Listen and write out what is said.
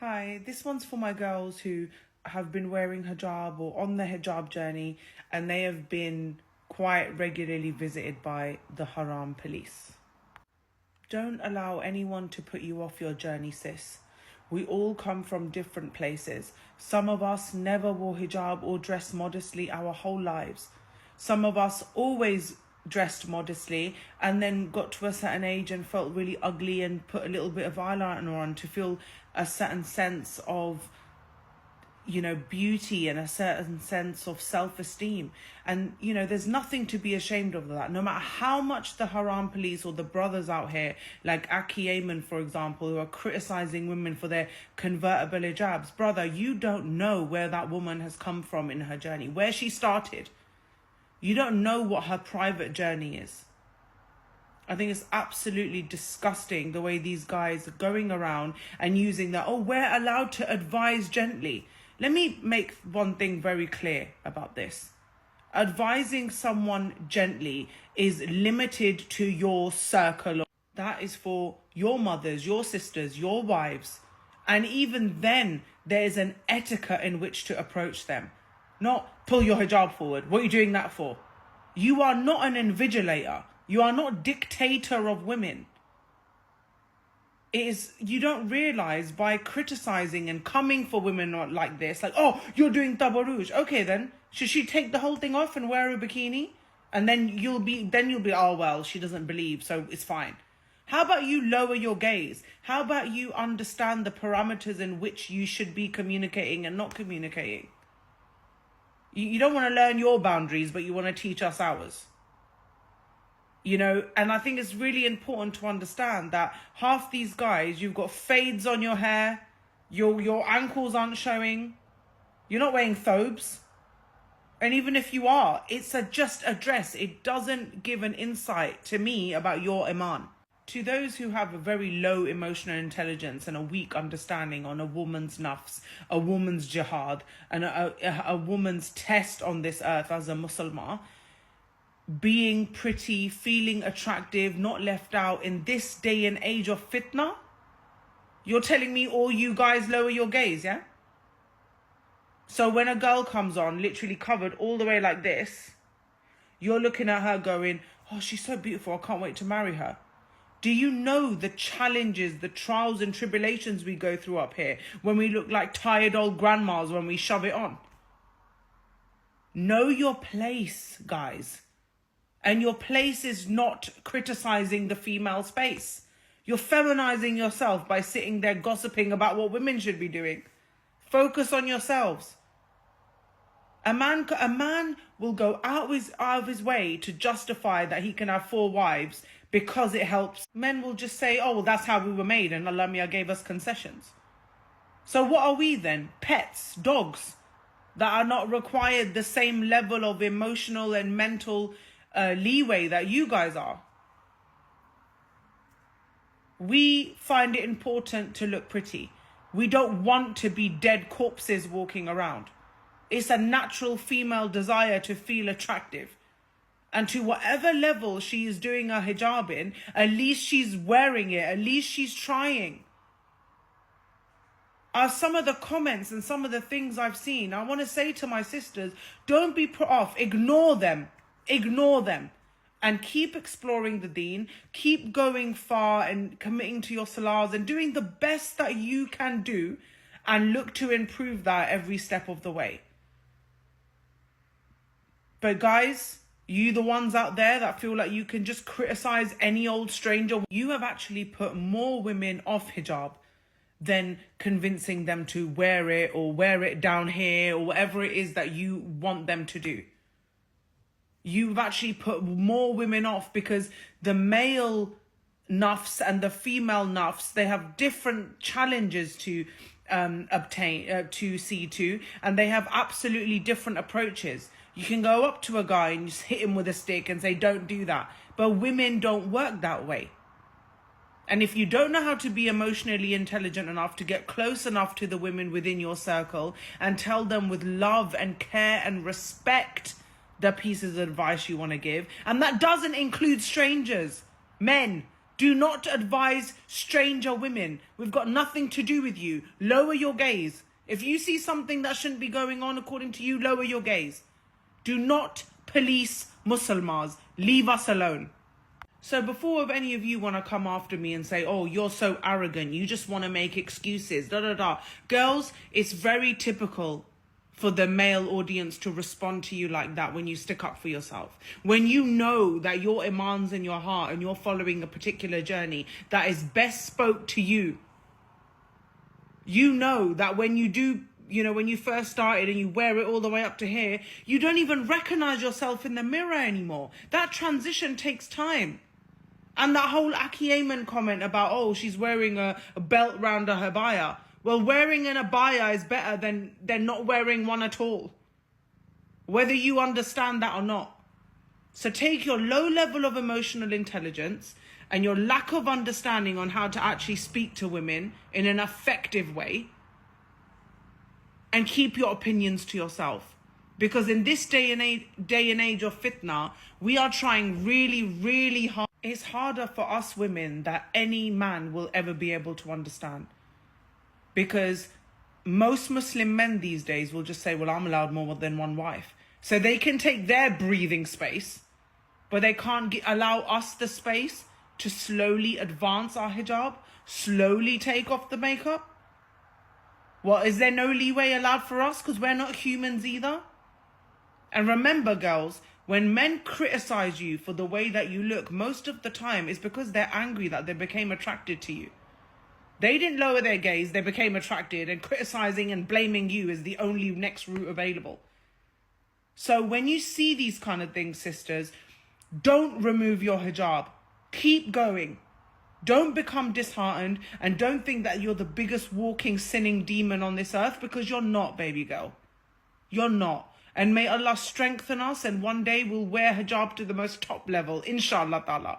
Hi, this one's for my girls who have been wearing hijab or on the hijab journey, and they have been quite regularly visited by the Haram police. Don't allow anyone to put you off your journey, sis. We all come from different places. Some of us never wore hijab or dressed modestly our whole lives. Some of us always dressed modestly and then got to a certain age and felt really ugly and put a little bit of eyeliner on to feel a certain sense of beauty and a certain sense of self-esteem. And there's nothing to be ashamed of that. No matter how much the Haram police or the brothers out here like Aki Ayman, for example, who are criticizing women for their convertible hijabs, brother, you don't know where that woman has come from in her journey, where she started. You don't know what her private journey is. I think it's absolutely disgusting the way these guys are going around and using that, we're allowed to advise gently. Let me make one thing very clear about this. Advising someone gently is limited to your circle. That is for your mothers, your sisters, your wives. And even then, there's an etiquette in which to approach them. Not pull your hijab forward. What are you doing that for? You are not an invigilator. You are not dictator of women. You don't realize by criticizing and coming for women like this, like, you're doing tabarruj. Okay, then should she take the whole thing off and wear a bikini? And then you'll be, she doesn't believe, so it's fine. How about you lower your gaze? How about you understand the parameters in which you should be communicating and not communicating? You don't want to learn your boundaries, but you want to teach us ours. And I think it's really important to understand that half these guys, you've got fades on your hair, your ankles aren't showing, you're not wearing thobes. And even if you are, it's just a dress. It doesn't give an insight to me about your iman. To those who have a very low emotional intelligence and a weak understanding on a woman's nafs, a woman's jihad, and a woman's test on this earth as a Muslimah, being pretty, feeling attractive, not left out in this day and age of fitna, you're telling me all you guys lower your gaze, yeah? So when a girl comes on, literally covered all the way like this, you're looking at her going, she's so beautiful, I can't wait to marry her. Do you know the challenges, the trials and tribulations we go through up here when we look like tired old grandmas when we shove it on? Know your place, guys. And your place is not criticizing the female space. You're feminizing yourself by sitting there gossiping about what women should be doing. Focus on yourselves. A man will go out of his way to justify that he can have 4 wives because it helps. Men will just say, that's how we were made and Allah Mia gave us concessions. So what are we then? Pets, dogs, that are not required the same level of emotional and mental leeway that you guys are. We find it important to look pretty. We don't want to be dead corpses walking around. It's a natural female desire to feel attractive. And to whatever level she is doing her hijab in, at least she's wearing it. At least she's trying. Some of the comments and some of the things I've seen, I want to say to my sisters, don't be put off. Ignore them. Ignore them. And keep exploring the deen. Keep going far and committing to your salahs and doing the best that you can do. And look to improve that every step of the way. But guys, you the ones out there that feel like you can just criticize any old stranger, you have actually put more women off hijab than convincing them to wear it or wear it down here or whatever it is that you want them to do. You've actually put more women off because the male nafs and the female nafs, they have different challenges to see to, and they have absolutely different approaches. You can go up to a guy and just hit him with a stick and say, don't do that. But women don't work that way. And if you don't know how to be emotionally intelligent enough to get close enough to the women within your circle and tell them with love and care and respect the pieces of advice you want to give, and that doesn't include strangers, men, Do not advise stranger women. We've got nothing to do with you. Lower your gaze. If you see something that shouldn't be going on according to you, lower your gaze. Do not police Muslims. Leave us alone. So before any of you want to come after me and say, oh, you're so arrogant, you just want to make excuses, Girls, it's very typical for the male audience to respond to you like that when you stick up for yourself. When you know that your iman's in your heart and you're following a particular journey that is best spoke to you. You know that when you do, when you first started and you wear it all the way up to here, you don't even recognize yourself in the mirror anymore. That transition takes time. And that whole Aki Ayman comment about, oh, she's wearing a belt round her abaya. Well, wearing an abaya is better than not wearing one at all. Whether you understand that or not. So take your low level of emotional intelligence and your lack of understanding on how to actually speak to women in an effective way and keep your opinions to yourself. Because in this day and age of fitna, we are trying really, really hard. It's harder for us women that any man will ever be able to understand. Because most Muslim men these days will just say, well, I'm allowed more than one wife. So they can take their breathing space, but they can't allow us the space to slowly advance our hijab, slowly take off the makeup. Well, is there no leeway allowed for us? Because we're not humans either. And remember, girls, when men criticize you for the way that you look, most of the time it's because they're angry that they became attracted to you. They didn't lower their gaze, they became attracted, and criticizing and blaming you is the only next route available. So when you see these kind of things, sisters, don't remove your hijab. Keep going. Don't become disheartened and don't think that you're the biggest walking sinning demon on this earth, because you're not, baby girl. You're not. And may Allah strengthen us, and one day we'll wear hijab to the most top level, inshallah ta'ala.